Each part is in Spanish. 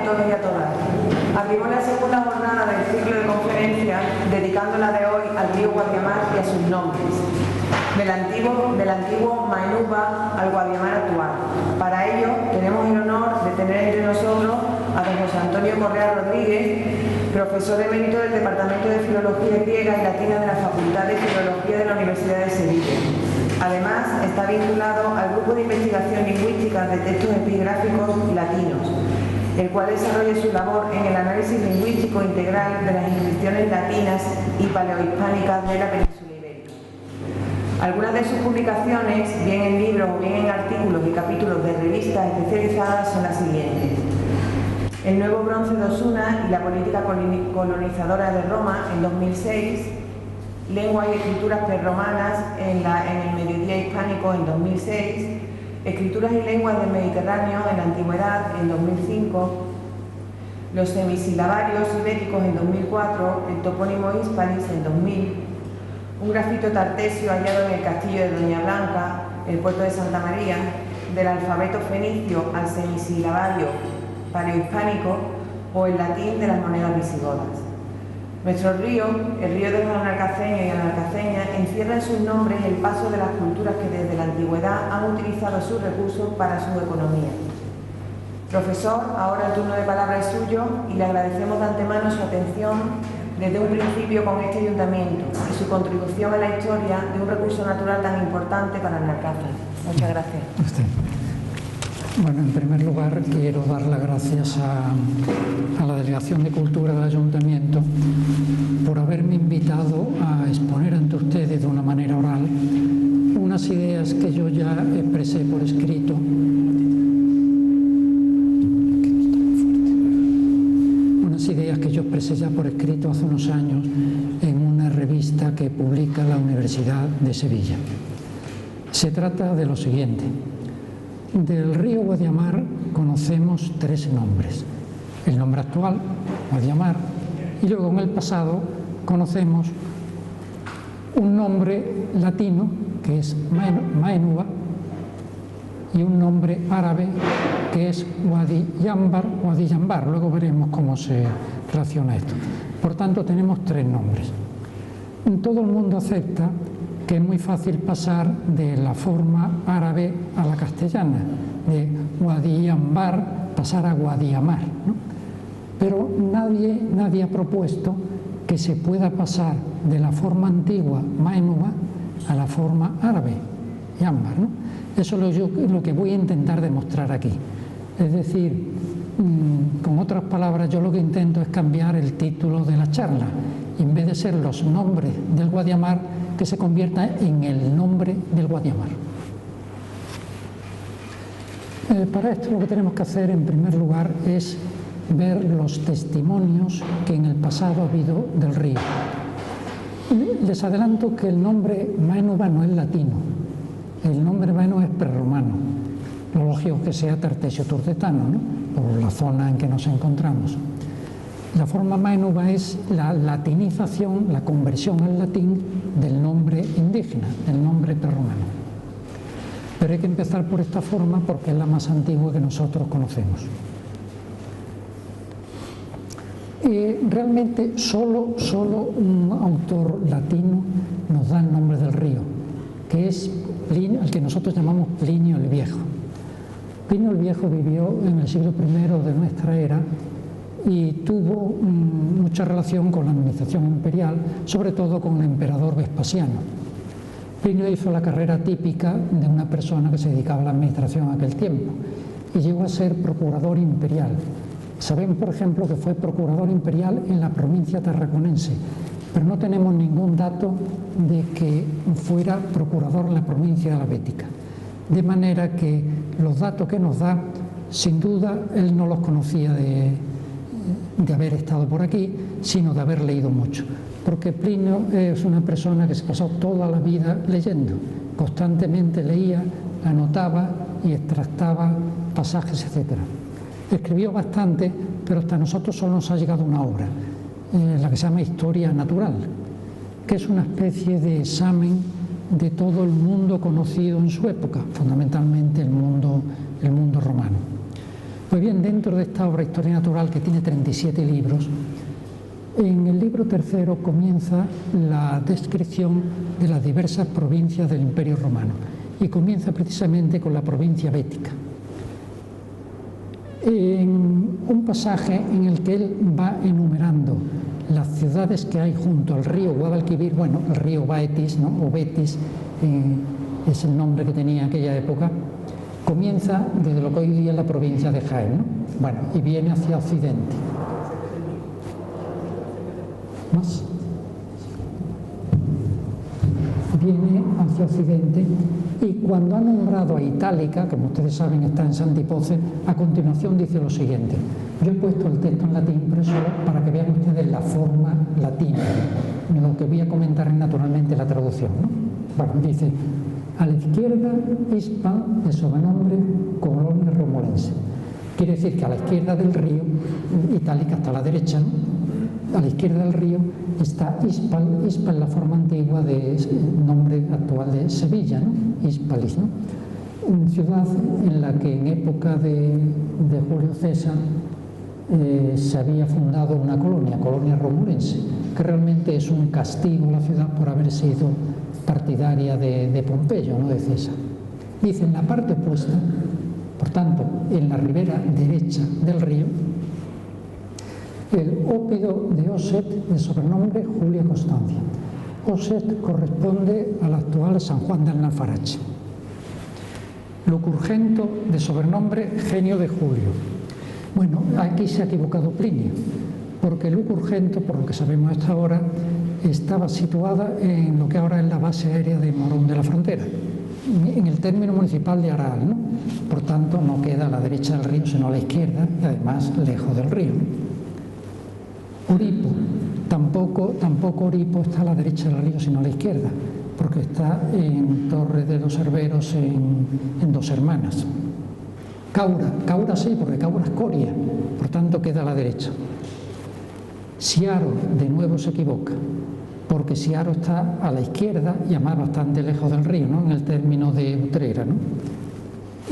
todos y a todas. Abrimos la segunda jornada del ciclo de conferencias dedicándola de hoy al río Guadiamar y a sus nombres, del antiguo Mainuba al Guadiamar actual. Para ello tenemos el honor de tener entre nosotros a don José Antonio Correa Rodríguez, profesor emérito del Departamento de Filología Griega y Latina de la Facultad de Filología de la Universidad de Sevilla. Además, está vinculado al Grupo de Investigación Lingüística de Textos Epigráficos Latinos, el cual desarrolla su labor en el análisis lingüístico integral de las inscripciones latinas y paleohispánicas de la península ibérica. Algunas de sus publicaciones, bien en libros o bien en artículos y capítulos de revistas especializadas, son las siguientes: El nuevo bronce de Osuna y la política colonizadora de Roma, en 2006, Lenguas y escrituras prerromanas en el mediodía hispánico, en 2006, Escrituras y lenguas del Mediterráneo en la antigüedad, en 2005, Los semisilabarios ibéricos, en 2004, el topónimo Hispalis, en 2000, un grafito tartesio hallado en el castillo de Doña Blanca, el puerto de Santa María, del alfabeto fenicio al semisilabario paleohispánico, o el latín de las monedas visigodas. Nuestro río, el río de los anarcaceños y anarcaceñas, encierra en sus nombres el paso de las culturas que desde la antigüedad han utilizado sus recursos para su economía. Profesor, ahora el turno de palabra es suyo y le agradecemos de antemano su atención desde un principio con este ayuntamiento y su contribución a la historia de un recurso natural tan importante para el Alcázar. Muchas gracias. Bueno, en primer lugar quiero dar las gracias a la Delegación de Cultura del Ayuntamiento por haberme invitado a exponer ante ustedes de una manera oral unas ideas que yo ya expresé por escrito hace unos años en una revista que publica la Universidad de Sevilla. Se trata de lo siguiente. Del río Guadiamar conocemos tres nombres. El nombre actual, Guadiamar, y luego en el pasado conocemos un nombre latino, que es Mainuba, y un nombre árabe, que es Guadiyambar. Luego veremos cómo se relaciona esto. Por tanto, tenemos tres nombres. Todo el mundo acepta que es muy fácil pasar de la forma árabe a la castellana, de Guadiyambar pasar a Guadiamar, ¿no? Pero nadie ha propuesto que se pueda pasar de la forma antigua, Mainuba, a la forma árabe, Yambar, ¿no? Eso es lo que voy a intentar demostrar aquí. Es decir, con otras palabras, yo lo que intento es cambiar el título de la charla. Y en vez de ser los nombres del Guadiamar, que se convierta en el nombre del Guadiamar. Para esto lo que tenemos que hacer en primer lugar es ver los testimonios que en el pasado ha habido del río. Les adelanto que el nombre Mainuba no es latino, el nombre Mainuba es prerromano, lo lógico que sea tertesio-turdetano, ¿no? Por la zona en que nos encontramos. La forma Mainuba es la latinización, la conversión al latín del nombre indígena, del nombre prerromano. Pero hay que empezar por esta forma porque es la más antigua que nosotros conocemos. Realmente solo un autor latino nos da el nombre del río, que es Plinio, el que nosotros llamamos Plinio el Viejo. Plinio el Viejo vivió en el siglo I de nuestra era y tuvo mucha relación con la administración imperial, sobre todo con el emperador Vespasiano. Plinio hizo la carrera típica de una persona que se dedicaba a la administración en aquel tiempo y llegó a ser procurador imperial. Sabemos, por ejemplo, que fue procurador imperial en la provincia tarraconense, pero no tenemos ningún dato de que fuera procurador en la provincia de la Bética. De manera que los datos que nos da, sin duda, él no los conocía de haber estado por aquí, sino de haber leído mucho. Porque Plinio es una persona que se pasó toda la vida leyendo, constantemente leía, anotaba y extractaba pasajes, etc. Escribió bastante, pero hasta nosotros solo nos ha llegado una obra, la que se llama Historia Natural, que es una especie de examen de todo el mundo conocido en su época, fundamentalmente el mundo romano. Pues bien, dentro de esta obra Historia Natural, que tiene 37 libros, en el libro tercero comienza la descripción de las diversas provincias del Imperio Romano y comienza precisamente con la provincia bética. En un pasaje en el que él va enumerando las ciudades que hay junto al río Guadalquivir, bueno, el río Baetis, ¿no? O Betis, es el nombre que tenía en aquella época, comienza desde lo que hoy día es la provincia de Jaén, ¿no? Bueno, y viene hacia occidente. ¿Más? Viene hacia occidente y cuando ha nombrado a Itálica, como ustedes saben está en Santipoce, a continuación dice lo siguiente. Yo he puesto el texto en latín, pero solo para que vean ustedes la forma latina. Lo que voy a comentar es naturalmente la traducción, ¿no? Bueno, dice: a la izquierda, Ispa, de sobrenombre Colonia Romolense. Quiere decir que a la izquierda del río, Itálica está a la derecha, ¿no? A la izquierda del río está Ispal. Ispal es la forma antigua del nombre actual de Sevilla, ¿no? Hispalis, ¿no? Una ciudad en la que en época de Julio César se había fundado una colonia, Colonia Romulense, que realmente es un castigo a la ciudad por haber sido partidaria de Pompeyo, no de César. Dice: en la parte opuesta, por tanto, en la ribera derecha del río, el ópido de Oset, de sobrenombre Julia Constancia. Oset corresponde al actual San Juan de Alnafarache. Lucurgento, de sobrenombre Genio de Julio. Bueno, aquí se ha equivocado Plinio, porque Lucurgento, por lo que sabemos hasta ahora, estaba situada en lo que ahora es la base aérea de Morón de la Frontera, en el término municipal de Araal, ¿no? Por tanto, no queda a la derecha del río, sino a la izquierda, y además lejos del río. Oripo, tampoco Oripo está a la derecha del río, sino a la izquierda, porque está en Torre de los Herberos, en Dos Hermanas. Caura sí, porque Caura es Coria, por tanto queda a la derecha. Siaro, de nuevo se equivoca, porque Siaro está a la izquierda y además bastante lejos del río, ¿no? En el término de Utrera, ¿no?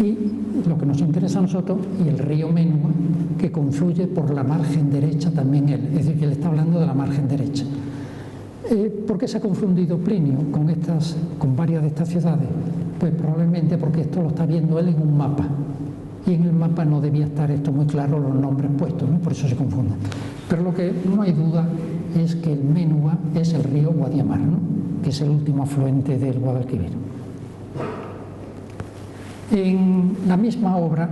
Y lo que nos interesa a nosotros, y el río Menua, que confluye por la margen derecha también él, es decir, que él está hablando de la margen derecha. ¿Por qué se ha confundido Plinio con varias de estas ciudades? Pues probablemente porque esto lo está viendo él en un mapa, y en el mapa no debía estar esto muy claro, los nombres puestos, ¿no? Por eso se confunden. Pero lo que no hay duda es que el Menua es el río Guadiamar, ¿no? Que es el último afluente del Guadalquivir. En la misma obra,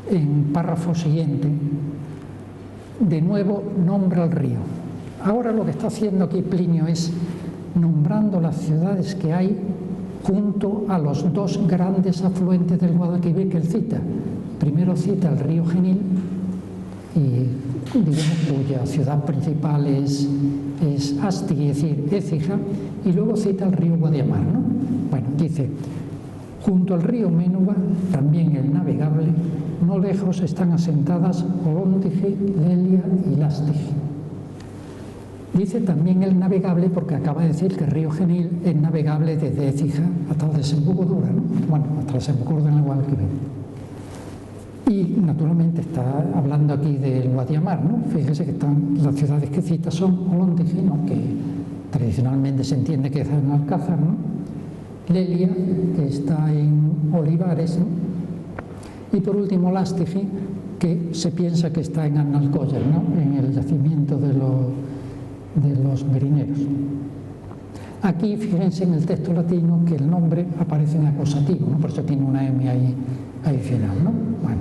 en párrafo siguiente, de nuevo nombra el río. Ahora lo que está haciendo aquí Plinio es nombrando las ciudades que hay junto a los dos grandes afluentes del Guadalquivir que él cita. Primero cita el río Genil, y digamos cuya ciudad principal es Asti, es decir, Écija, y luego cita el río Guadiamar, ¿no? Bueno, dice: junto al río Ménuba, también el navegable, no lejos están asentadas Olóndige, Lelia y Lástige. Dice también el navegable porque acaba de decir que el río Genil es navegable desde Écija hasta el desembocadura, ¿no? Bueno, hasta el desembocadura en el Guadalquivir. Y naturalmente está hablando aquí del Guadiamar, ¿no? Fíjese que las ciudades que cita son Olóndige, ¿no? Que tradicionalmente se entiende que es en Alcázar, ¿no? Lelia, que está en Olivares, ¿no? Y por último Lástige, que se piensa que está en Annalcollar, ¿no? En el yacimiento de los marineros. Aquí fíjense en el texto latino que el nombre aparece en acusativo, ¿no? Por eso tiene una M ahí adicional, ¿no? Bueno,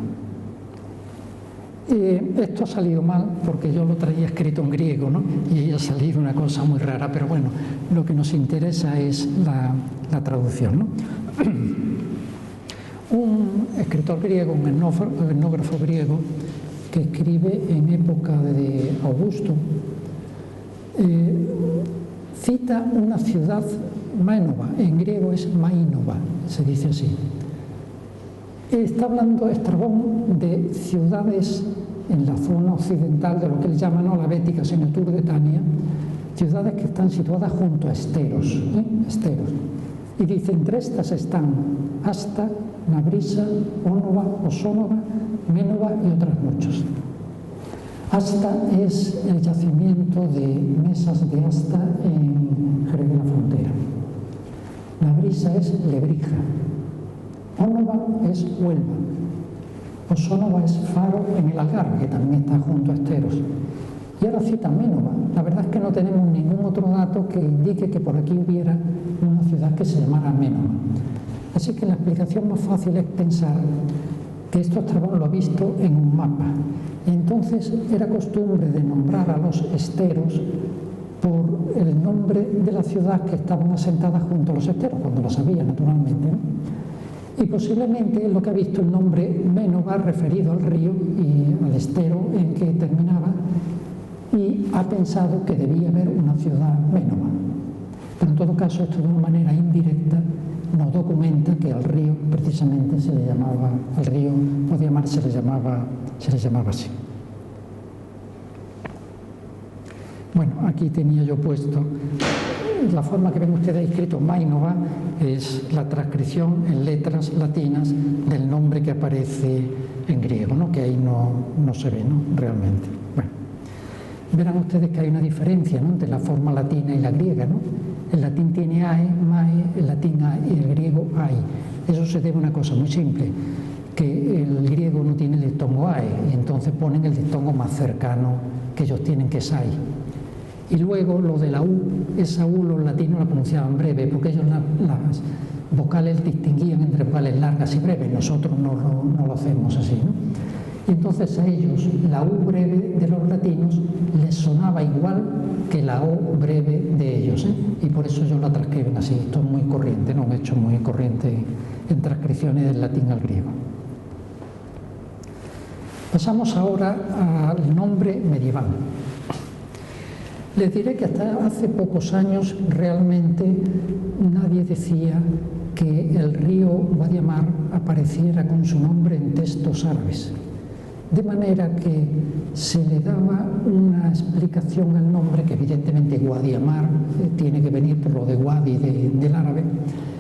esto ha salido mal porque yo lo traía escrito en griego, ¿no? Y ahí ha salido una cosa muy rara, pero bueno, lo que nos interesa es la traducción, ¿no? Un escritor griego, un etnógrafo griego, que escribe en época de Augusto, cita una ciudad Mainova, en griego es Mainova, se dice así. Está hablando Estrabón de ciudades en la zona occidental de lo que él llama, ¿no?, la Bética, en el Tour de Tania, ciudades que están situadas junto a esteros, esteros. Y dice: entre estas están Asta, Nabrisa, Ónova, Osónova, Ménova y otros muchos. Asta es el yacimiento de mesas de asta en Jerez de la Frontera. Nabrisa es Lebrija. Ónova es Huelva. Osónova es Faro en el Algarve, que también está junto a Esteros. Y ahora cita Ménova. La verdad es que no tenemos ningún otro dato que indique que por aquí hubiera una ciudad que se llamara Ménova. Así que la explicación más fácil es pensar que esto Estrabón lo ha visto en un mapa. Y entonces era costumbre de nombrar a los esteros por el nombre de la ciudad que estaban asentadas junto a los esteros, cuando lo sabía, naturalmente, ¿no? Y posiblemente lo que ha visto el nombre Ménova referido al río y al estero en que terminaba, y ha pensado que debía haber una ciudad Ménova. Pero en todo caso, esto de una manera indirecta nos documenta que al río precisamente se le llamaba, al río Guadiamar se le llamaba así. Bueno, aquí tenía yo puesto la forma que ven ustedes escrito Mainova, es la transcripción en letras latinas del nombre que aparece en griego, ¿no? Que ahí no se ve, ¿no? Realmente. Bueno, verán ustedes que hay una diferencia, ¿no?, entre la forma latina y la griega, ¿no? El latín tiene ae, mae, el latín ae y el griego ai. Eso se debe a una cosa muy simple, que el griego no tiene el diptongo ae y entonces ponen el diptongo más cercano que ellos tienen, que es ai. Y luego lo de la U, esa U los latinos la pronunciaban breve, porque ellos las vocales distinguían entre vocales largas y breves, nosotros no lo hacemos así, ¿no? Y entonces a ellos la U breve de los latinos les sonaba igual que la O breve de ellos, ¿eh? Y por eso ellos la transcriben así. Esto es muy corriente, ¿no? Un hecho muy corriente en transcripciones del latín al griego. Pasamos ahora al nombre medieval. Les diré que hasta hace pocos años realmente nadie decía que el río Guadiamar apareciera con su nombre en textos árabes. De manera que se le daba una explicación al nombre, que evidentemente Guadiamar tiene que venir por lo de Wadi del árabe,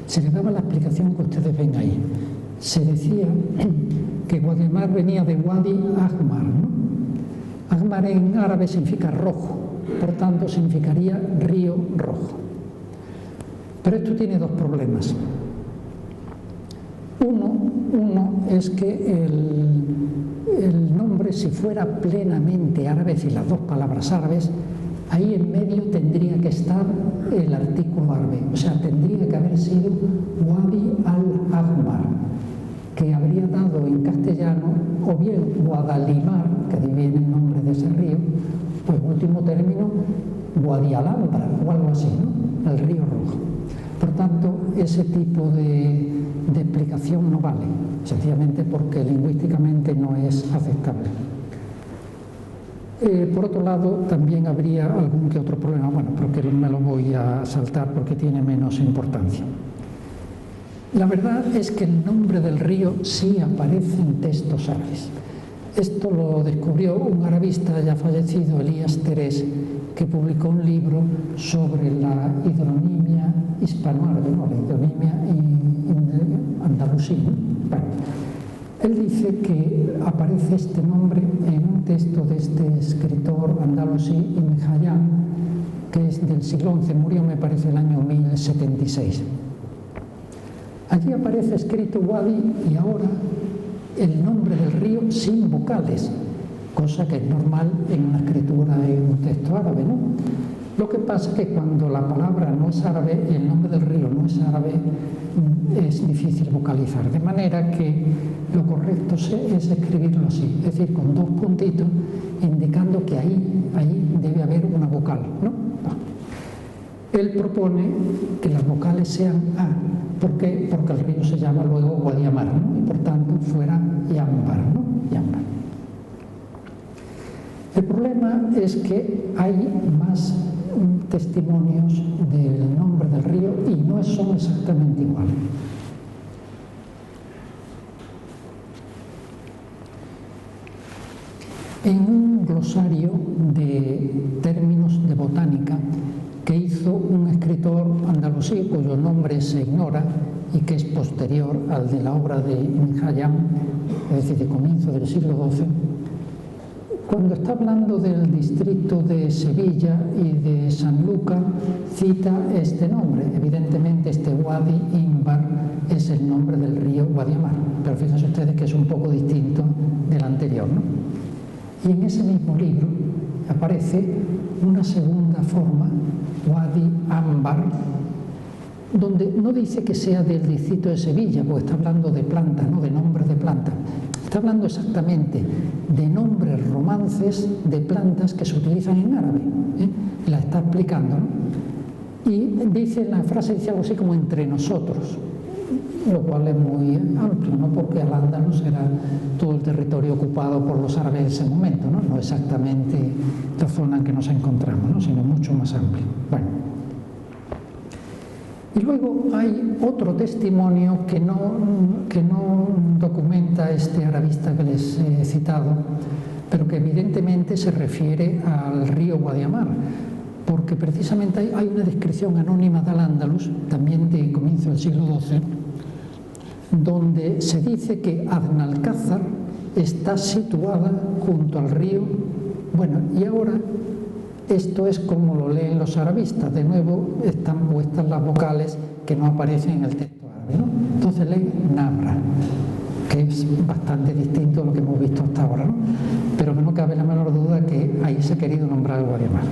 se le daba la explicación que ustedes ven ahí. Se decía que Guadiamar venía de Wadi Ahmar, ¿no? Ahmar en árabe significa rojo, por tanto significaría río rojo. Pero esto tiene dos problemas. Uno es que el nombre, si fuera plenamente árabe, es decir, las dos palabras árabes, ahí en medio tendría que estar el artículo árabe, o sea, tendría que haber sido Wadi al-Ahmar, que habría dado en castellano o bien Guadalimar, que ahí viene el nombre de ese río, pues último término, Guadialambra o algo así, ¿no?, el río rojo. Por tanto, ese tipo de explicación no vale, sencillamente porque lingüísticamente no es aceptable. Por otro lado, también habría algún que otro problema, bueno, pero que me lo voy a saltar porque tiene menos importancia. La verdad es que el nombre del río sí aparece en textos árabes. Esto lo descubrió un arabista ya fallecido, Elías Terés, que publicó un libro sobre la hidronimia hispanoárabe, no, la hidronimia andalusí. Bueno, él dice que aparece este nombre en un texto de este escritor andalusí, Ibn Hayyam, que es del siglo XI, murió me parece el año 1076. Allí aparece escrito Wadi y ahora el nombre del río sin vocales, cosa que es normal en una escritura en un texto árabe, ¿no? Lo que pasa es que cuando la palabra no es árabe y el nombre del río no es árabe, es difícil vocalizar, de manera que lo correcto es escribirlo así, es decir, con dos puntitos indicando que ahí debe haber una vocal, ¿no? Él propone que las vocales sean A. ¿Por qué? Porque el río se llama luego Guadiamar, ¿no? Y por tanto fuera Yambar, ¿no? Yambar. El problema es que hay más testimonios del nombre del río y no son exactamente iguales. En un glosario de términos de botánica que hizo un escritor andalusí cuyo nombre se ignora, y que es posterior al de la obra de Ibn Hayyam, es decir, de comienzo del siglo XII, cuando está hablando del distrito de Sevilla y de Sanlúcar, cita este nombre. Evidentemente, este Wadi Imbar es el nombre del río Guadiamar, pero fíjense ustedes que es un poco distinto del anterior, ¿no? Y en ese mismo libro aparece una segunda forma, Wadi Ambar, donde no dice que sea del distrito de Sevilla, porque está hablando de plantas, no de nombres de plantas. Está hablando exactamente de nombres romances de plantas que se utilizan en árabe. La está explicando, ¿no? Y dice, la frase dice algo así como entre nosotros, lo cual es muy amplio, ¿no? Porque Al-Ándalus era todo el territorio ocupado por los árabes en ese momento, ¿no? No exactamente la zona en que nos encontramos, ¿no? Sino mucho más amplio. Bueno. Y luego hay otro testimonio que no documenta este arabista que les he citado, pero que evidentemente se refiere al río Guadiamar, porque precisamente hay una descripción anónima de Al-Ándalus, también de comienzo del siglo XII, donde se dice que Adnalcázar está situada junto al río. Bueno, y ahora esto es como lo leen los arabistas, de nuevo están puestas las vocales que no aparecen en el texto árabe, ¿no? Entonces leen Nabra, que es bastante distinto a lo que hemos visto hasta ahora, ¿no? Pero que no cabe la menor duda que ahí se ha querido nombrar el Guadiamar.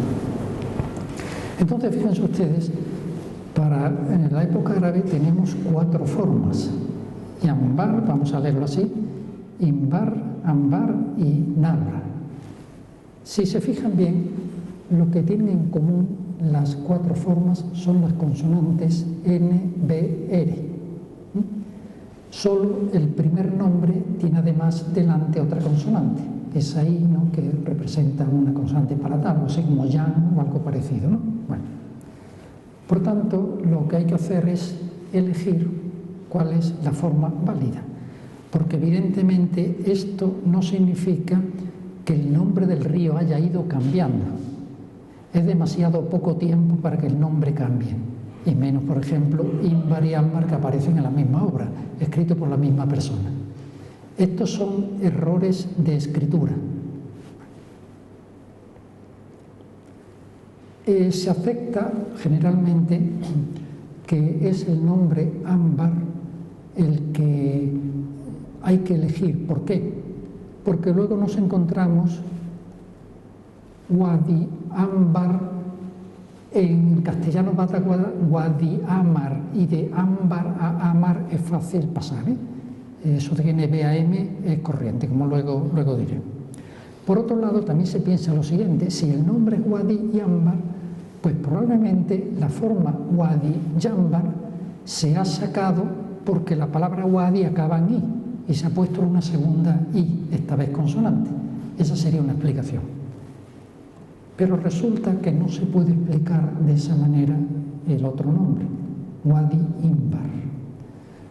Entonces, fíjense ustedes, en la época árabe tenemos 4 formas. Yambar, vamos a leerlo así, Imbar, Ambar y Nabra. Si se fijan bien, lo que tienen en común las 4 formas son las consonantes N, B, R. Solo el primer nombre tiene además delante otra consonante, esa I, ¿no?, que representa una consonante palatal, así como Yan o algo parecido, ¿no? Bueno, por tanto, lo que hay que hacer es elegir cuál es la forma válida, porque evidentemente esto no significa que el nombre del río haya ido cambiando. Es demasiado poco tiempo para que el nombre cambie, y menos, por ejemplo, Imbar y Ámbar, que aparecen en la misma obra, escrito por la misma persona. Estos son errores de escritura. Se acepta generalmente que es el nombre Ámbar el que hay que elegir. ¿Por qué? Porque luego nos encontramos Wadi Ambar, en castellano bataguada, Wadi Amar, y de Ámbar a Amar es fácil pasar, Eso de que tiene B a M es corriente, como luego diré. Por otro lado, también se piensa lo siguiente: si el nombre es Wadi y Ámbar, pues probablemente la forma Wadi Yambar se ha sacado porque la palabra Wadi acaba en I y se ha puesto una segunda I, esta vez consonante. Esa sería una explicación. Pero resulta que no se puede explicar de esa manera el otro nombre, Wadi Imbar.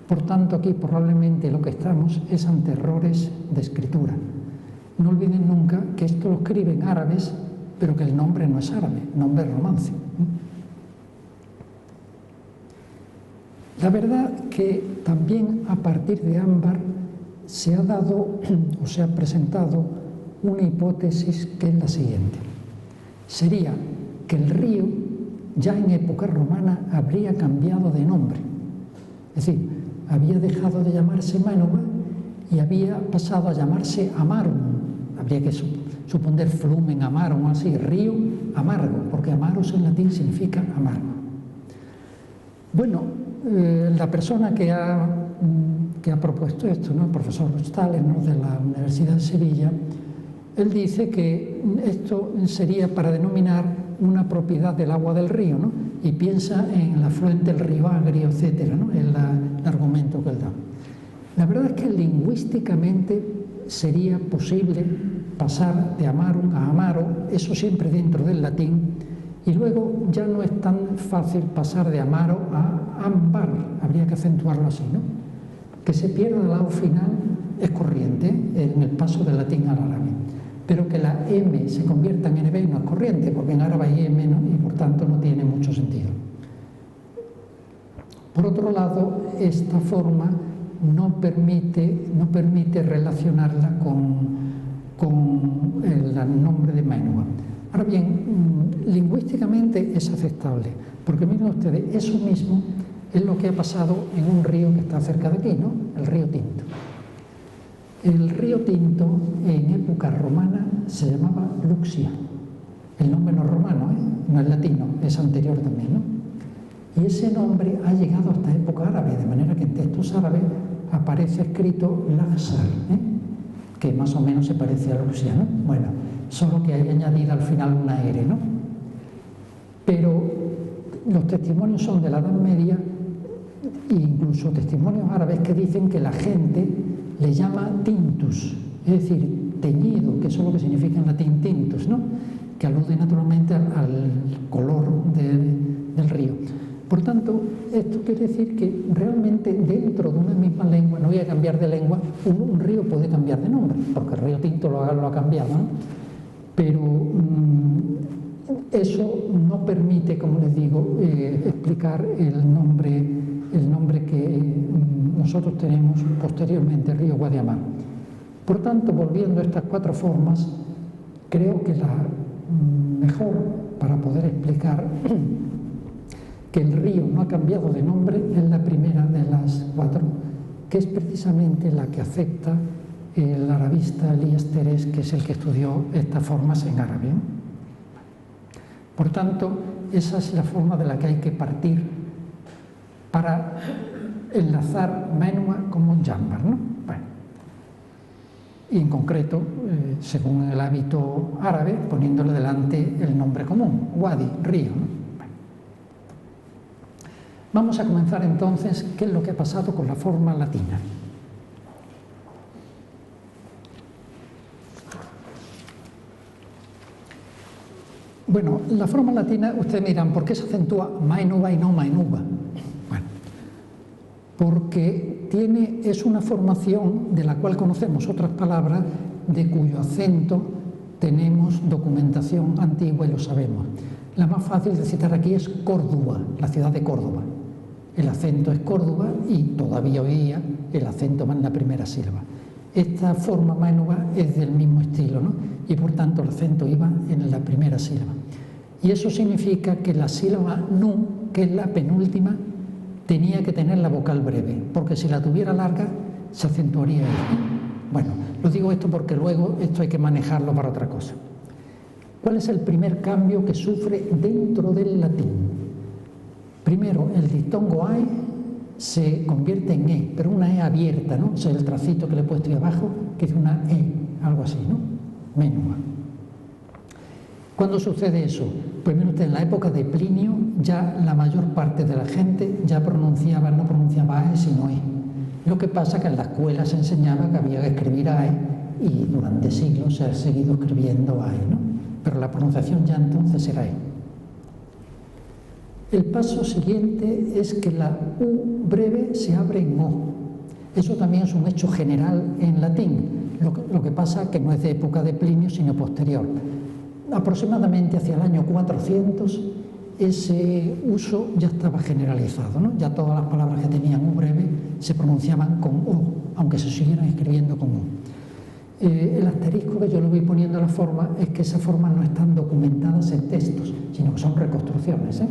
Por tanto, aquí probablemente lo que estamos es ante errores de escritura. No olviden nunca que esto lo escriben árabes, pero que el nombre no es árabe, el nombre es romance. La verdad que también a partir de Ámbar se ha dado o se ha presentado una hipótesis que es la siguiente. Sería que el río ya en época romana habría cambiado de nombre. Es decir, había dejado de llamarse Manuba y había pasado a llamarse Amarum. Habría que suponer flumen amarum, así, río amargo, porque amaros en latín significa amargo. Bueno, la persona que ha propuesto esto, ¿no?, el profesor Stahler, ¿no?, de la Universidad de Sevilla, él dice que esto sería para denominar una propiedad del agua del río, ¿no?, y piensa en el afluente del río Agrio, etcétera, ¿no?, el argumento que él da. La verdad es que lingüísticamente sería posible pasar de amarum a amaro, eso siempre dentro del latín, y luego ya no es tan fácil pasar de amaro a ambar, habría que acentuarlo así, ¿no? Que se pierda el lado final es corriente en el paso del latín al árabe, pero que la M se convierta en NB no es corriente, porque en árabe hay M, ¿no?, y por tanto no tiene mucho sentido. Por otro lado, esta forma no permite relacionarla con el nombre de Mainúa. Ahora bien, lingüísticamente es aceptable, porque miren ustedes, eso mismo es lo que ha pasado en un río que está cerca de aquí, ¿no? El río Tinto. El río Tinto en época romana se llamaba Luxia. El nombre no es romano, no es latino, es anterior también, ¿no? Y ese nombre ha llegado hasta época árabe, de manera que en textos árabes aparece escrito Laxar, que más o menos se parece a Luxia, ¿no? Bueno, solo que hay añadida al final una R, ¿no? Pero los testimonios son de la Edad Media e incluso testimonios árabes que dicen que la gente le llama tintus, es decir, teñido, que eso es lo que significa en latín tintus, ¿no? Que alude naturalmente al color del río. Por tanto, esto quiere decir que realmente dentro de una misma lengua, no voy a cambiar de lengua, un río puede cambiar de nombre, porque el río Tinto lo ha cambiado, ¿no? Pero eso no permite, como les digo, explicar el nombre que nosotros tenemos posteriormente, río Guadiamar. Por tanto, volviendo a estas cuatro formas, creo que la mejor para poder explicar que el río no ha cambiado de nombre es la primera de las cuatro, que es precisamente la que acepta el arabista Elías Terés, que es el que estudió estas formas en árabe. Por tanto, esa es la forma de la que hay que partir para enlazar Mainúa como Jambar, ¿no? Bueno. Y en concreto, según el hábito árabe, poniéndole delante el nombre común, Wadi, río, ¿no? Vamos a comenzar entonces qué es lo que ha pasado con la forma latina. Bueno, la forma latina, ustedes dirán, ¿por qué se acentúa Mainúa y no Mainuba? Bueno, porque es una formación de la cual conocemos otras palabras de cuyo acento tenemos documentación antigua y lo sabemos. La más fácil de citar aquí es Córdoba, la ciudad de Córdoba. El acento es Córdoba y todavía hoy día el acento va en la primera sílaba. Esta forma Mainúa es del mismo estilo, ¿no? Y por tanto el acento iba en la primera sílaba. Y eso significa que la sílaba nu, que es la penúltima, tenía que tener la vocal breve, porque si la tuviera larga se acentuaría ella. Bueno, lo digo esto porque luego esto hay que manejarlo para otra cosa. ¿Cuál es el primer cambio que sufre dentro del latín? Primero, el diptongo AE se convierte en E, pero una E abierta, ¿no? O sea, el tracito que le he puesto ahí abajo, que es una E, algo así, ¿no? Mainúa. ¿Cuándo sucede eso? Pues mire usted, en la época de Plinio ya la mayor parte de la gente ya no pronunciaba AE sino E. Lo que pasa es que en la escuela se enseñaba que había que escribir AE y durante siglos se ha seguido escribiendo AE, ¿no? Pero la pronunciación ya entonces era E. El paso siguiente es que la U breve se abre en O. Eso también es un hecho general en latín. Lo que pasa es que no es de época de Plinio, sino posterior. Aproximadamente hacia el año 400 ese uso ya estaba generalizado, ¿no? Ya todas las palabras que tenían U breve se pronunciaban con O, aunque se siguieran escribiendo con U. El asterisco que yo le voy poniendo a la forma es que esas formas no están documentadas en textos, sino que son reconstrucciones, ¿eh?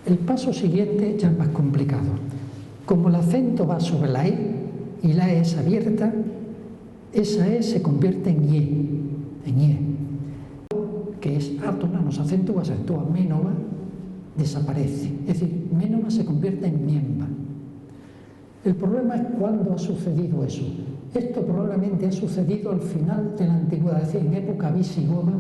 El paso siguiente ya es más complicado. Como el acento va sobre la E y la E es abierta, esa E se convierte en IE, que es átona, no se acentúa Ménova, desaparece. Es decir, Ménova se convierte en Miemba. El problema es cuándo ha sucedido eso. Esto probablemente ha sucedido al final de la antigüedad, es decir, en época visigoda,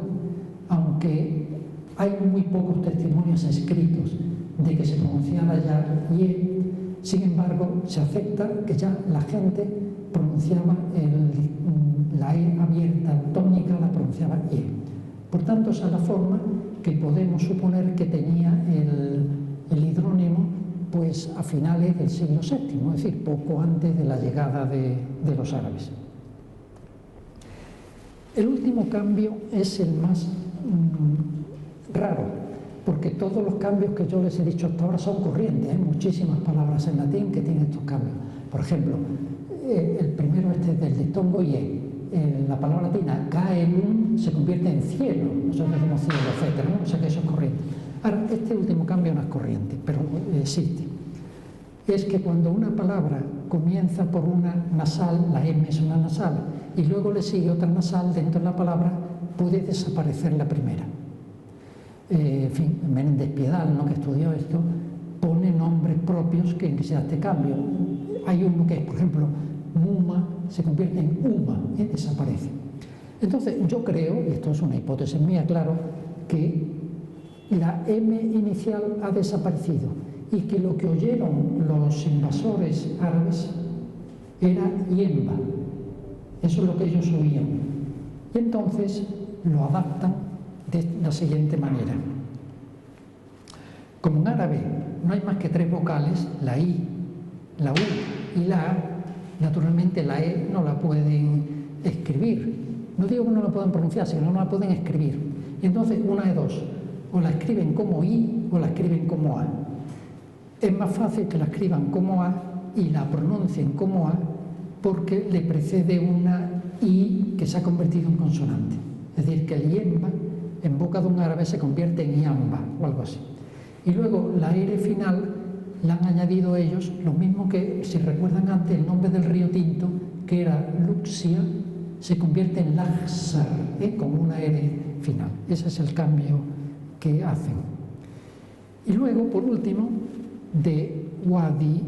aunque hay muy pocos testimonios escritos de que se pronunciara ya IE. Sin embargo, se acepta que ya la gente pronunciaba la E abierta tónica, la pronunciaba IE. Por tanto, esa es la forma que podemos suponer que tenía el hidrónimo pues, a finales del siglo VII, es decir, poco antes de la llegada de los árabes. El último cambio es el más raro, porque todos los cambios que yo les he dicho hasta ahora son corrientes. Hay muchísimas palabras en latín que tienen estos cambios. Por ejemplo, el primero del diptongo ie. La palabra latina caelum se convierte en cielo. Nosotros decimos cielo, etcétera, ¿no? O sea que eso es corriente. Ahora, este último cambio no es corriente, pero existe. Es que cuando una palabra comienza por una nasal, la M es una nasal, y luego le sigue otra nasal dentro de la palabra, puede desaparecer la primera. En fin, Menéndez Piedal, ¿no?, que estudió esto, pone nombres propios que se da este cambio. Hay uno que es, por ejemplo, muma se convierte en uma, desaparece. Entonces, yo creo, y esto es una hipótesis mía, claro, que la M inicial ha desaparecido y que lo que oyeron los invasores árabes era yemba. Eso es lo que ellos oían. Y entonces lo adaptan de la siguiente manera. Como en árabe no hay más que 3 vocales, la I, la U y la A, naturalmente la E no la pueden escribir. No digo que no la puedan pronunciar, sino que no la pueden escribir. Y entonces una de dos, o la escriben como I o la escriben como A. Es más fácil que la escriban como A y la pronuncien como A porque le precede una I que se ha convertido en consonante. Es decir, que el yemba en boca de un árabe se convierte en yamba o algo así. Y luego la R final la han añadido ellos, lo mismo que, si recuerdan antes, el nombre del río Tinto, que era Luxia, se convierte en Laxar, con una R final. Ese es el cambio que hacen. Y luego, por último, de Wadi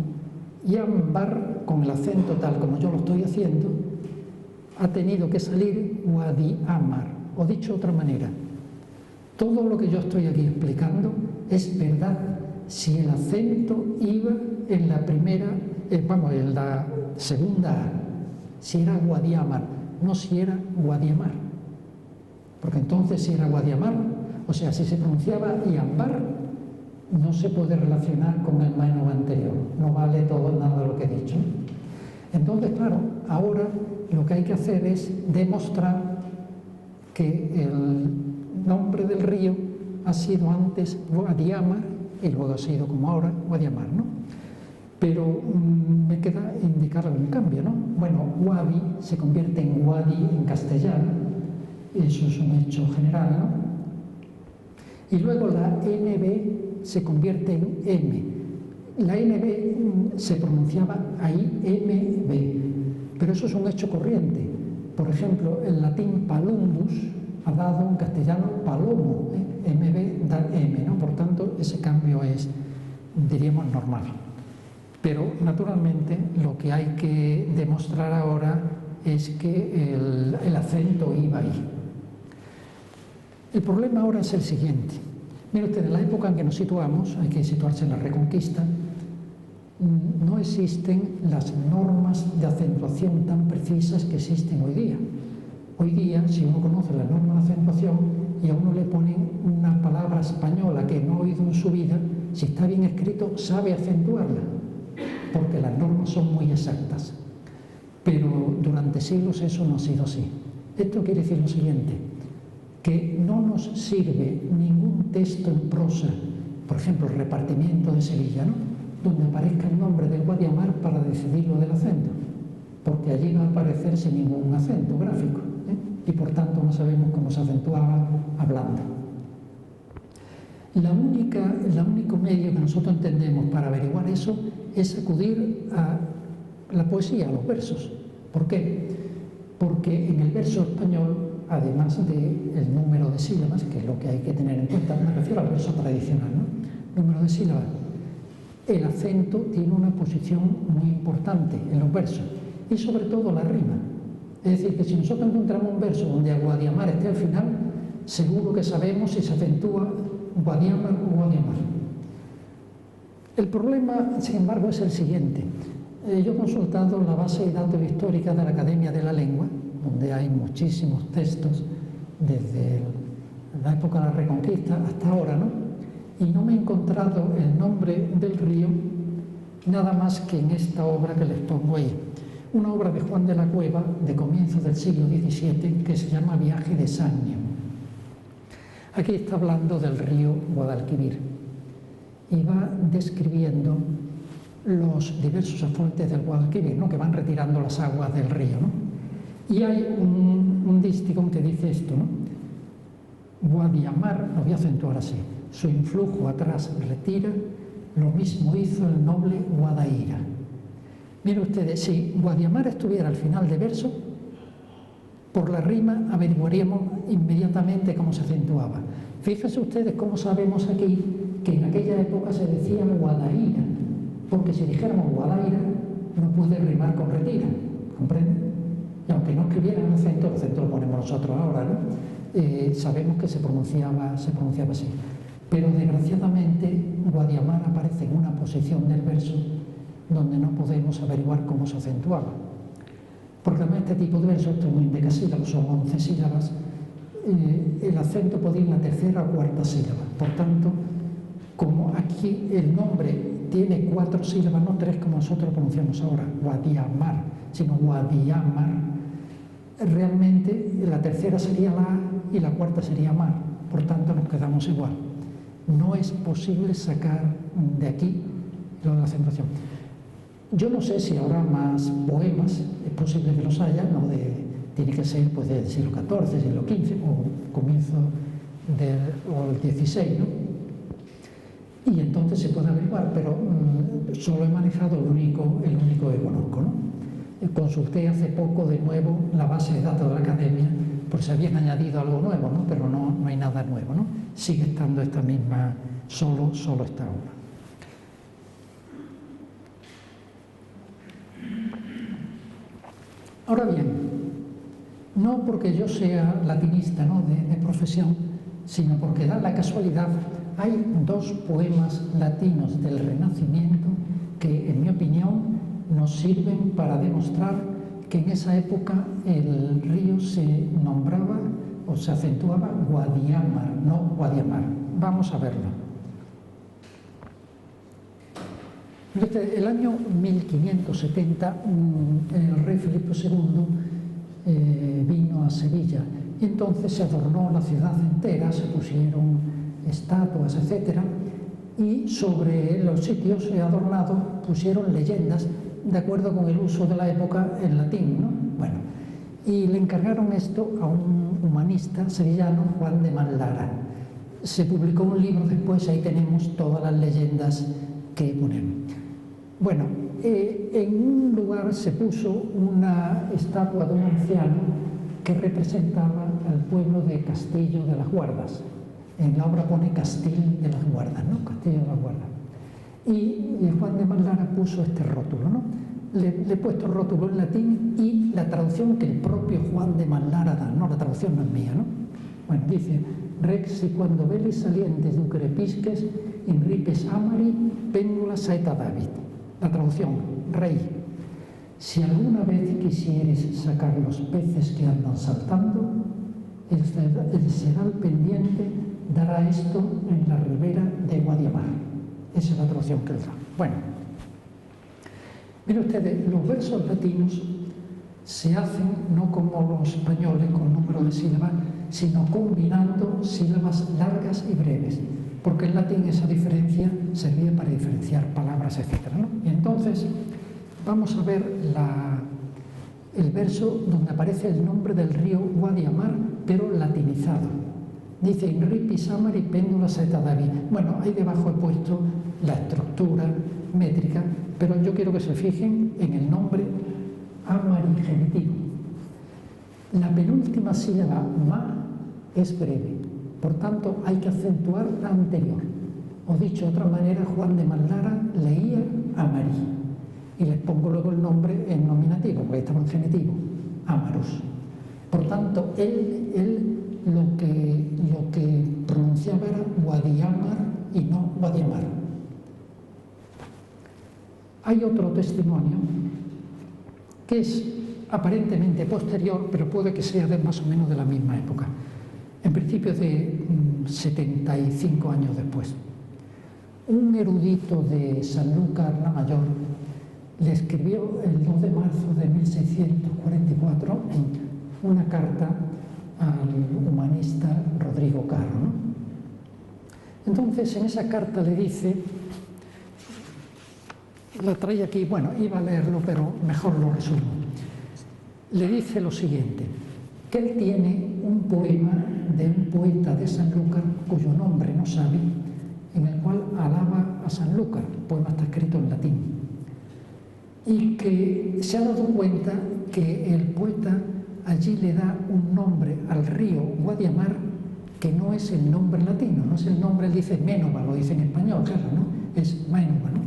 Yambar, con el acento tal como yo lo estoy haciendo, ha tenido que salir Wadi Amar, o dicho de otra manera, todo lo que yo estoy aquí explicando es verdad si el acento iba en la primera, en la segunda A, si era Guadiamar, no si era Guadiamar, porque entonces si era Guadiamar, o sea, si se pronunciaba Yambar, no se puede relacionar con el maino anterior, no vale todo nada de lo que he dicho. Entonces, claro, ahora lo que hay que hacer es demostrar que el nombre del río ha sido antes Guadiamar y luego ha sido, como ahora, Guadiamar, ¿no? Pero me queda indicar algún cambio, ¿no? Bueno, Wadi se convierte en Wadi en castellano, eso es un hecho general, ¿no? Y luego la NB se convierte en M. La NB se pronunciaba ahí MB, pero eso es un hecho corriente. Por ejemplo, el latín palumbus ha dado en castellano palomo, MB da M, ¿no? Por tanto, ese cambio es, diríamos, normal. Pero, naturalmente, lo que hay que demostrar ahora es que el acento iba ahí. El problema ahora es el siguiente. Mire usted, en la época en que nos situamos, hay que situarse en la Reconquista, no existen las normas de acentuación tan precisas que existen hoy día. Hoy día, si uno conoce la norma de acentuación y a uno le ponen una palabra española que no ha oído en su vida, si está bien escrito, sabe acentuarla, porque las normas son muy exactas. Pero durante siglos eso no ha sido así. Esto quiere decir lo siguiente, que no nos sirve ningún texto en prosa, por ejemplo, el repartimiento de Sevilla, ¿no?, donde aparezca el nombre del Guadiamar para decidir lo del acento, porque allí no va a aparecer sin ningún acento gráfico, y por tanto no sabemos cómo se acentuaba hablando. El único medio que nosotros entendemos para averiguar eso es acudir a la poesía, a los versos. ¿Por qué? Porque en el verso español, además del número de sílabas, que es lo que hay que tener en cuenta, me refiero al verso tradicional, ¿no?, número de sílabas, el acento tiene una posición muy importante en los versos, y sobre todo la rima. Es decir, que si nosotros encontramos un verso donde a Guadiamar esté al final, seguro que sabemos si se acentúa Guadiamar o Guadiamar. El problema, sin embargo, es el siguiente. Yo he consultado la base de datos histórica de la Academia de la Lengua, donde hay muchísimos textos desde la época de la Reconquista hasta ahora, ¿no?, y no me he encontrado el nombre del río nada más que en esta obra que les pongo ahí. Una obra de Juan de la Cueva, de comienzos del siglo XVII, que se llama Viaje de Sannio. Aquí está hablando del río Guadalquivir y va describiendo los diversos afluentes del Guadalquivir, ¿no?, que van retirando las aguas del río, ¿no? Y hay un dístico que dice esto, ¿no? Guadiamar, lo voy a acentuar así, su influjo atrás retira, lo mismo hizo el noble Guadaíra. Miren ustedes, si Guadiamar estuviera al final de verso, por la rima averiguaríamos inmediatamente cómo se acentuaba. Fíjense ustedes cómo sabemos aquí que en aquella época se decía Guadaíra, porque si dijéramos Guadaíra no puede rimar con retira, ¿comprenden? Y aunque no escribieran el acento lo ponemos nosotros ahora, ¿no? Sabemos que se pronunciaba así. Pero desgraciadamente Guadiamar aparece en una posición del verso donde no podemos averiguar cómo se acentuaba. Porque además este tipo de versos, estos muy endecasílabos, son 11 sílabas, el acento puede ir en la tercera o cuarta sílaba. Por tanto, como aquí el nombre tiene 4 sílabas, no 3 como nosotros lo pronunciamos ahora, Guadiamar, sino Guadiamar, realmente la tercera sería la A y la cuarta sería mar, por tanto nos quedamos igual. No es posible sacar de aquí lo de la acentuación. Yo no sé si habrá más poemas, es posible que los haya, no tiene que ser pues, del siglo XIV, siglo XV o comienzo del XVI, ¿no? Y entonces se puede averiguar, pero solo he manejado el único que conozco, ¿no? Consulté hace poco de nuevo la base de datos de la Academia por si habían añadido algo nuevo, ¿no? Pero no hay nada nuevo, ¿no? Sigue estando esta misma, solo esta obra. Ahora bien, no porque yo sea latinista, ¿no?, de profesión, sino porque da la casualidad, hay 2 poemas latinos del Renacimiento que, en mi opinión, nos sirven para demostrar que en esa época el río se nombraba o se acentuaba Guadiamar, no Guadiamar. Vamos a verlo. El año 1570 el rey Felipe II vino a Sevilla y entonces se adornó la ciudad entera, se pusieron estatuas, etcétera, y sobre los sitios adornados pusieron leyendas de acuerdo con el uso de la época en latín, ¿no? Bueno, y le encargaron esto a un humanista sevillano, Juan de Manlara. Se publicó un libro después, ahí tenemos todas las leyendas que ponemos. Bueno, en un lugar se puso una estatua de un anciano que representaba al pueblo de Castillo de las Guardas. En la obra pone Castil de las Guardas, ¿no? Castillo de las Guardas. Y Juan de Manlara puso este rótulo, ¿no? Le he puesto el rótulo en latín y la traducción que el propio Juan de Manlara da, no, la traducción no es mía, ¿no? Bueno, dice: Rex si cuando velis salientes ducere pisques, in ripes amari, péndula saeta David. La traducción: Rey, si alguna vez quisieres sacar los peces que andan saltando, el sedal pendiente dará esto en la ribera de Guadiamar. Esa es la traducción que él da. Bueno, miren ustedes, los versos latinos se hacen no como los españoles con número de sílabas, sino combinando sílabas largas y breves, porque en latín esa diferencia servía para diferenciar palabras, etc., ¿no? Y entonces vamos a ver el verso donde aparece el nombre del río Guadiamar, pero latinizado. Dice: in ripis amari péndula saeta David. Bueno, ahí debajo he puesto la estructura métrica, pero yo quiero que se fijen en el nombre amari genitivo. La penúltima sílaba ma es breve, por tanto hay que acentuar la anterior. O dicho de otra manera, Juan de Manlara leía amari. Y les pongo luego el nombre en nominativo, porque estaba en genitivo, Amarus. Por tanto, él lo que pronunciaba era Guadiamar y no Guadiamar. Hay otro testimonio que es aparentemente posterior, pero puede que sea más o menos de la misma época. En principio de 75 años después. Un erudito de Sanlúcar la Mayor le escribió el 2 de marzo de 1644 una carta al humanista Rodrigo Caro, ¿no? Entonces, en esa carta le dice, la trae aquí, bueno, iba a leerlo, pero mejor lo resumo. Le dice lo siguiente, que él tiene un poema de un poeta de Sanlúcar, cuyo nombre no sabe, en el cual alaba a Sanlúcar. El poema está escrito en latín. Y que se ha dado cuenta que el poeta allí le da un nombre al río Guadiamar que no es el nombre latino, no es el nombre, él dice Ménova, lo dice en español, claro, ¿no? Es Maénova, ¿no?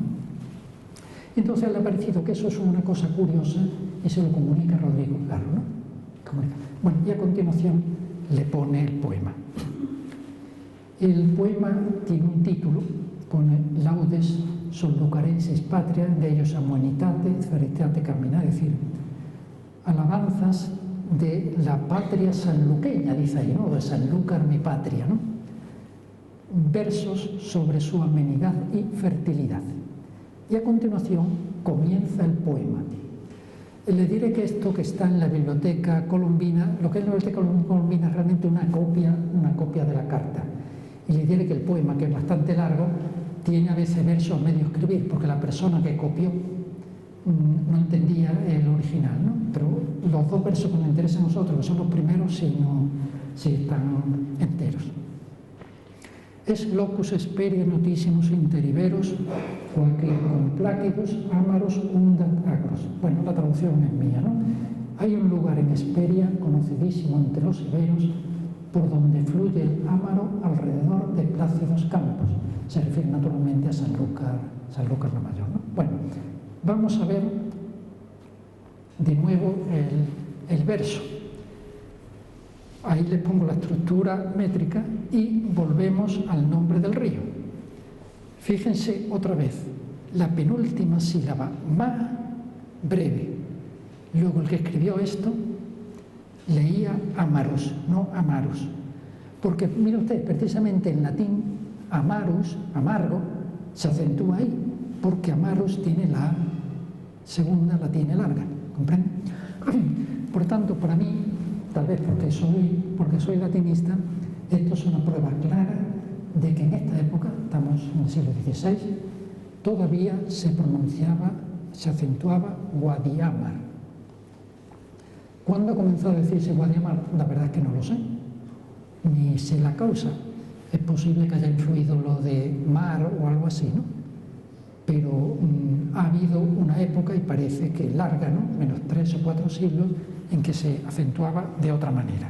Entonces le ha parecido que eso es una cosa curiosa y se lo comunica a Rodrigo Caro, ¿no? Bueno, y a continuación le pone el poema. El poema tiene un título, pone Laudes Sanlucarensis Patria, de ellos amuenitate, feritate caminar, es decir, alabanzas de la patria sanluqueña, dice ahí, ¿no? De Sanlúcar, mi patria, ¿no? Versos sobre su amenidad y fertilidad. Y a continuación comienza el poema. Le diré que esto que está en la Biblioteca Colombina, lo que es la Biblioteca Colombina es realmente una copia de la carta. Y le diré que el poema, que es bastante largo, tiene a veces versos a medio escribir, porque la persona que copió no entendía el original, ¿no? Pero los dos versos que nos interesan a nosotros, que son los primeros, sí están enteros. Es locus esperia notissimus interiberos, quoque complácidos amaros undat agros. Bueno, la traducción es mía, ¿no? Hay un lugar en Esperia, conocidísimo entre los iberos, por donde fluye el Ámaro alrededor de plácidos campos. Se refiere naturalmente a Sanlúcar la Mayor, ¿no? Bueno, vamos a ver de nuevo el verso. Ahí les pongo la estructura métrica y volvemos al nombre del río. Fíjense otra vez, la penúltima sílaba, ma, breve. Luego el que escribió esto leía amarus, no amarus. Porque, mire usted, precisamente en latín, amarus, amargo, se acentúa ahí, porque amarus tiene la A segunda, la tiene larga, ¿comprende? Por tanto, para mí, tal vez porque soy latinista, esto es una prueba clara de que en esta época, estamos en el siglo XVI, todavía se pronunciaba, se acentuaba Guadiamar. ¿Cuándo ha comenzado a decirse Guadiamar? La verdad es que no lo sé, ni sé la causa. Es posible que haya influido lo de mar o algo así, ¿no? Pero ha habido una época, y parece que larga, ¿no? Menos 3 o 4 siglos, en que se acentuaba de otra manera.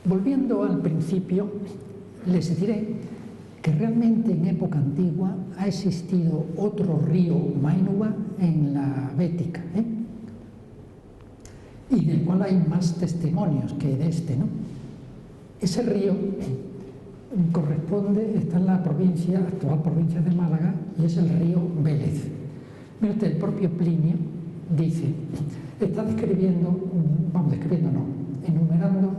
Volviendo al principio, les diré que realmente en época antigua ha existido otro río Maénova en la Bética, y del cual hay más testimonios que de este, ¿no? Ese río está en la actual provincia de Málaga, y es el río Vélez. Mire usted, el propio Plinio dice, está enumerando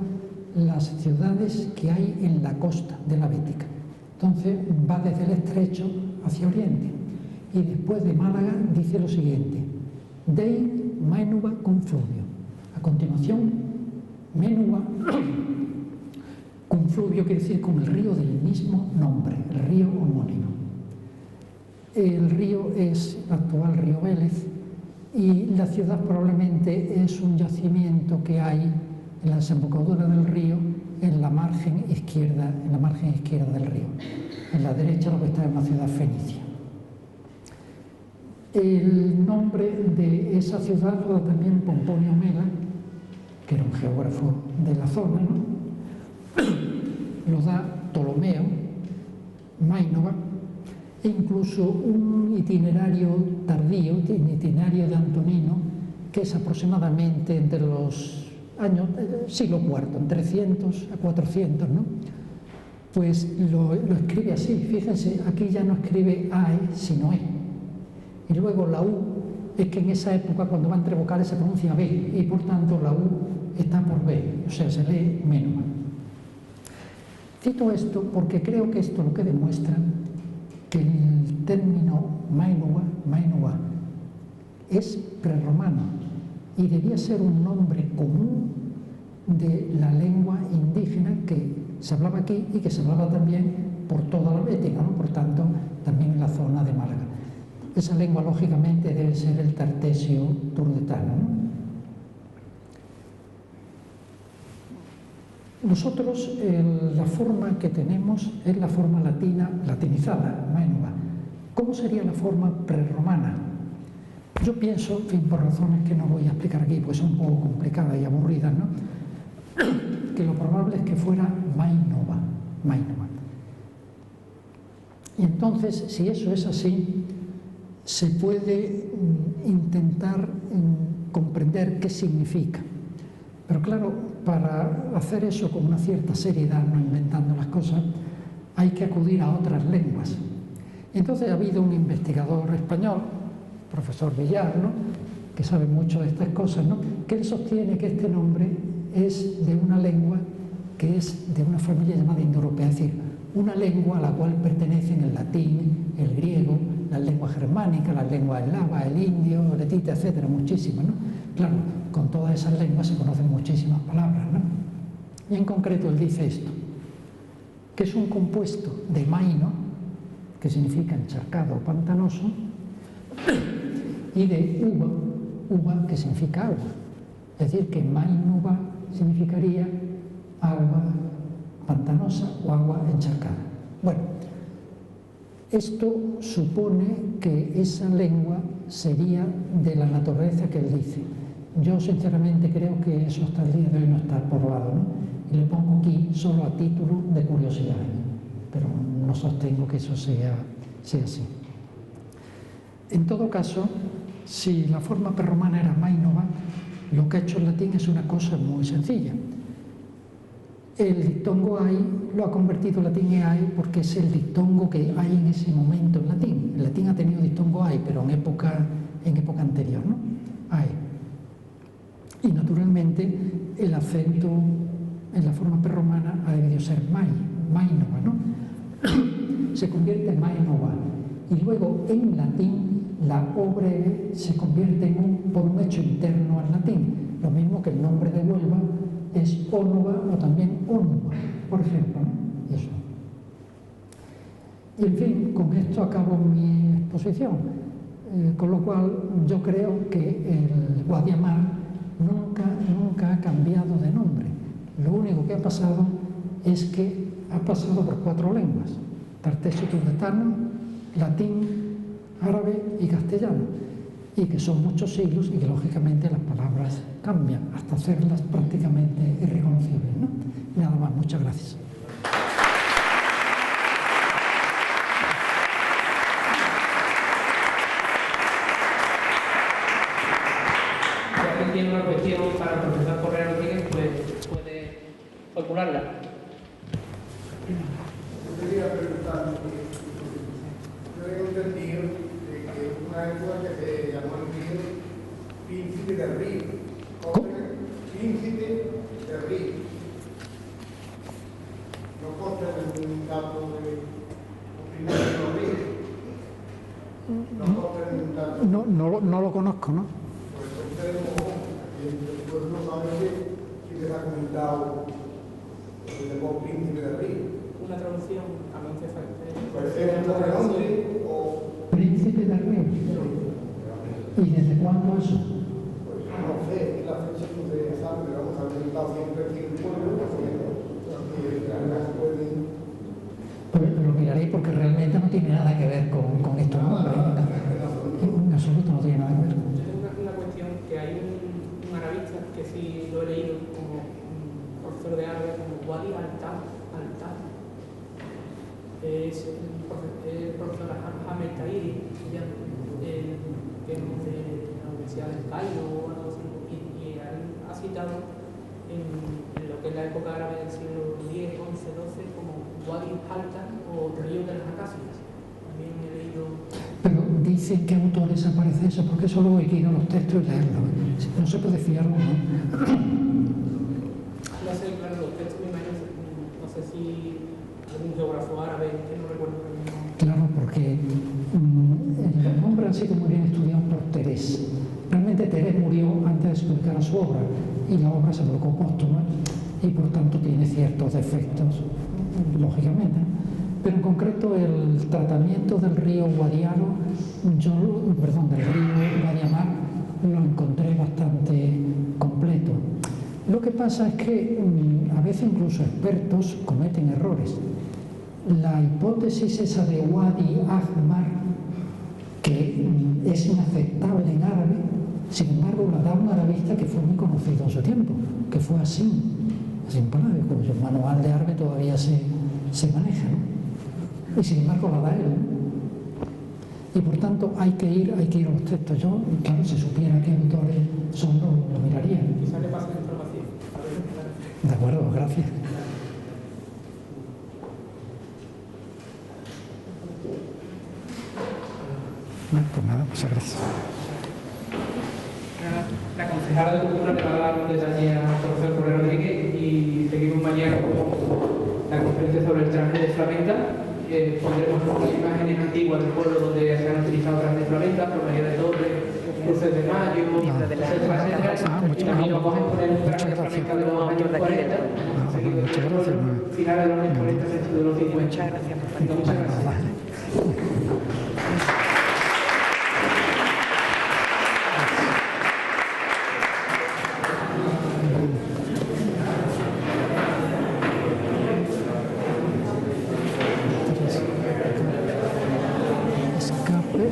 las ciudades que hay en la costa de la Bética. Entonces va desde el estrecho hacia oriente, y después de Málaga dice lo siguiente, Dei Maénova confluvio. A continuación, Maénova confluvio quiere decir con el río del mismo nombre, el río homónimo. El río es el actual río Vélez, y la ciudad probablemente es un yacimiento que hay en la desembocadura del río, en la margen izquierda del río. En la derecha lo que está es una ciudad fenicia. El nombre de esa ciudad lo da también Pomponio Mela, que era un geógrafo de la zona, ¿no? Lo da Ptolomeo, Maénova, e incluso un itinerario tardío, un itinerario de Antonino, que es aproximadamente entre los años siglo IV, en 300 a 400, ¿no? Pues lo escribe así. Fíjense, aquí ya no escribe AE, sino E. Y luego la U es que en esa época, cuando va entre vocales, se pronuncia B, y por tanto la U está por B, o sea, se lee Maénova. Cito esto porque creo que esto lo que demuestra que el término Maénova es prerromano y debía ser un nombre común de la lengua indígena que se hablaba aquí y que se hablaba también por toda la Bética, ¿no? Por tanto, también en la zona de Málaga. Esa lengua, lógicamente, debe ser el tartesio turdetano, ¿no? Nosotros, la forma que tenemos es la forma latina, latinizada, mainuba. ¿Cómo sería la forma prerromana? Yo pienso, en fin, por razones que no voy a explicar aquí, pues son un poco complicadas y aburridas, ¿no? Que lo probable es que fuera mainuba. Y entonces, si eso es así, se puede intentar comprender qué significa. Pero claro, para hacer eso con una cierta seriedad, no inventando las cosas, hay que acudir a otras lenguas. Entonces ha habido un investigador español, profesor Villar, ¿no?, que sabe mucho de estas cosas, ¿no?, que él sostiene que este nombre es de una lengua que es de una familia llamada indoeuropea, es decir, una lengua a la cual pertenecen el latín, el griego, las lenguas germánicas, las lenguas eslavas, el indio, el etita, etcétera, muchísimas, ¿no? Claro, con todas esas lenguas se conocen muchísimas palabras, ¿no? Y en concreto él dice esto, que es un compuesto de maino, que significa encharcado o pantanoso, y de uva, que significa agua. Es decir, que mainuba significaría agua pantanosa o agua encharcada. Bueno, esto supone que esa lengua sería de la naturaleza que él dice. Yo sinceramente creo que eso hasta el día de hoy no está probado, ¿no? Y le pongo aquí solo a título de curiosidad, pero no sostengo que eso sea así. En todo caso, si la forma prerromana era mainuba, lo que ha hecho el latín es una cosa muy sencilla. El diptongo ai lo ha convertido el latín en ai porque es el diptongo que hay en ese momento en latín. El latín ha tenido diptongo ai, pero en época anterior, ¿no? Ai. Y naturalmente el acento en la forma prerromana ha debido ser mainuba, ¿no? Se convierte en mainuba. Y luego en latín la O breve se convierte por un hecho interno al latín. Lo mismo que el nombre de Huelva es ónuba o también ónuba, por ejemplo, ¿no? Y eso. Y en fin, con esto acabo mi exposición, con lo cual yo creo que el Guadiamar nunca ha cambiado de nombre. Lo único que ha pasado es que ha pasado por 4 lenguas: tartesio turdetano, latín, árabe y castellano, y que son muchos siglos y que lógicamente las palabras cambian hasta hacerlas prácticamente irreconocibles, ¿no? Nada más, muchas gracias. Si alguien tiene una cuestión para el profesor Correa Rodríguez, pues puede formularla. Yo quería preguntar, yo he entendido que una lengua que se llamó el río Príncipe del Río. Príncipe del Río. No consta en un dato de Príncipe del Río. No consta en un dato. No lo conozco, ¿no? Pues ustedes el pueblo sabe que sí les ha comentado el de Príncipe del Río. Una traducción a mí hace falta. Pues es un nombre o... Príncipe del Río. ¿Y desde cuándo eso? Pues no sé, la fecha no se sabe, pero vamos a haber estado siempre aquí en el pueblo, Pues lo miraré porque realmente no tiene nada que ver con estos nombres. En absoluto no tiene nada que ver. Yo tengo una cuestión, que hay un arabista que sí lo he leído como profesor de árabe, como Wadi Al-Tam. Es el profesor Ahmed Tahiri, que es de la Universidad del Cairo o algo así, y ha citado en lo que es la época árabe del siglo X, XI, XII como Wadi Al-Tam o Río de las Acacias. También he leído. Pero dicen qué autores aparece eso, porque eso luego hay que ir a los textos y leerlos. No se puede fiar uno. No sé, claro, los textos me imagino, no sé si algún geógrafo árabe, que no recuerdo el nombre. Claro, porque los nombres han sido muy bien estudiados por Teré, Terés. Realmente Terés murió antes de se publicara su obra y la obra se publicó póstuma y por tanto tiene ciertos defectos, lógicamente. Pero en concreto el tratamiento del río Guadiaro, del río Guadiamar, lo encontré bastante completo. Lo que pasa es que a veces incluso expertos cometen errores. La hipótesis esa de Wadi Ahmar, que es inaceptable en árabe, sin embargo la da un arabista que fue muy conocido en su tiempo, que fue Asim Pahlavi, cuyo manual de árabe todavía se maneja, ¿no? Y sin embargo la da él, ¿no? Y por tanto hay que ir a los textos. Yo, claro, si supiera qué autores son, lo miraría. Quizás le pase la información. De acuerdo, gracias. Pues nada, muchas gracias. La concejala de Cultura le va a dar un detalle al profesor Correa Rodríguez y seguimos mañana con la conferencia sobre el traje de flamenca. Pondremos unas imágenes antiguas del pueblo donde se han utilizado trajes de flamenca, romería de torres, cruces de mayo, etcétera. Y también nos vamos a poner un traje de flamenca de los años 40, seguido del pueblo, finales de los años 40, de los 50. Muchas gracias. Muchas gracias. Escape.